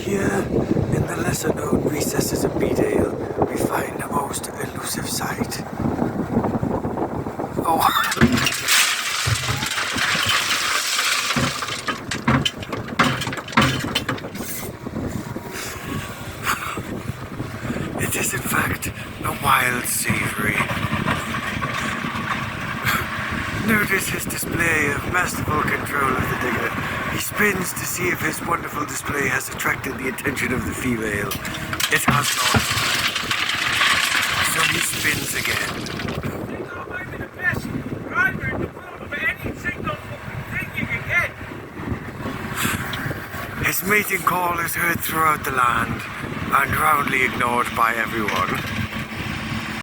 Here, in the lesser-known recesses of Beedale, we find a most elusive sight. Oh. It is in fact a wild savoury. Notice his display of masterful control of the digger. He spins to see if his wonderful display has attracted the attention of the female. It has not. So he spins again. Might be the best driver in the world of any single thing you can get. His mating call is heard throughout the land and roundly ignored by everyone.